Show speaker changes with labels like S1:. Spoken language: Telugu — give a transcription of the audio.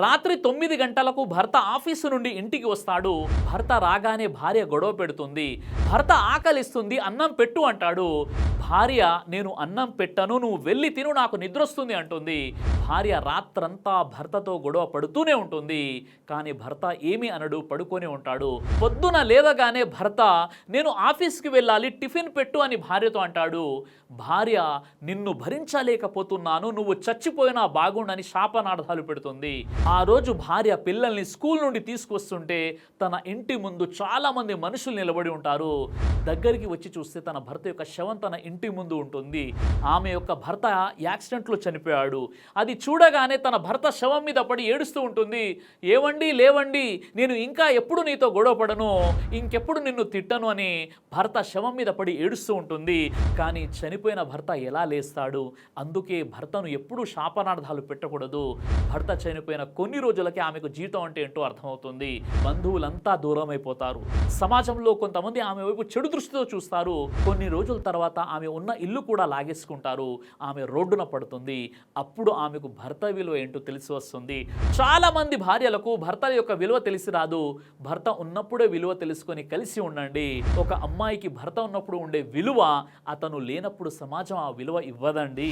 S1: రాత్రి 9 గంటలకు భర్త ఆఫీసు నుండి ఇంటికి వస్తాడు. భర్త రాగానే భార్య గొడవ పెడుతుంది. భర్త ఆకలిస్తుంది, అన్నం పెట్టు అంటాడు. భార్య నేను అన్నం పెట్టను, నువ్వు వెళ్ళి తిను, నాకు నిద్రొస్తుంది అంటుంది. భార్య రాత్రంతా భర్తతో గొడవ పడుతూనే ఉంటుంది. కానీ భర్త ఏమీ అనడు, పడుకొని ఉంటాడు. పొద్దున లేవగానే భర్త నేను ఆఫీస్కి వెళ్ళాలి, టిఫిన్ పెట్టు అని భార్యతో అంటాడు. భార్య నిన్ను భరించలేకపోతున్నాను, నువ్వు చచ్చిపోయినా బాగుండని శాపనార్థాలు పెడుతుంది. ఆ రోజు భార్య పిల్లల్ని స్కూల్ నుండి తీసుకొస్తుంటే తన ఇంటి ముందు చాలా మంది మనుషులు నిలబడి ఉంటారు. దగ్గరికి వచ్చి చూస్తే తన భర్త యొక్క శవం తన ఇంటి ముందు ఉంటుంది. ఆమె యొక్క భర్త యాక్సిడెంట్లో చనిపోయాడు. అది చూడగానే తన భర్త శవం మీద పడి ఏడుస్తూ ఉంటుంది. ఏవండి లేవండి, నేను ఇంకా ఎప్పుడు నీతో గొడవ పడను, ఇంకెప్పుడు నిన్ను తిట్టను అని భర్త శవం మీద పడి ఏడుస్తూ ఉంటుంది. కానీ చనిపోయిన భర్త ఎలా లేస్తాడు? అందుకే భర్తను ఎప్పుడూ శాపనార్థాలు పెట్టకూడదు. భర్త చనిపోయిన కొన్ని రోజులకే ఆమెకు జీవితం అంటే ఏంటో అర్థమవుతుంది. బంధువులంతా దూరం అయిపోతారు. సమాజంలో కొంతమంది ఆమె వైపు చెడు దృష్టితో చూస్తారు. కొన్ని రోజుల తర్వాత ఆమె ఉన్న ఇల్లు కూడా లాగేసుకుంటారు. ఆమె రోడ్డున పడుతుంది. అప్పుడు ఆమెకు భర్త విలువ ఏంటో తెలిసి వస్తుంది. చాలా మంది భార్యలకు భర్త యొక్క విలువ తెలిసి రాదు. భర్త ఉన్నప్పుడే విలువ తెలుసుకొని కలిసి ఉండండి. ఒక అమ్మాయికి భర్త ఉన్నప్పుడు ఉండే విలువ అతను లేనప్పుడు సమాజం ఆ విలువ ఇవ్వదండి.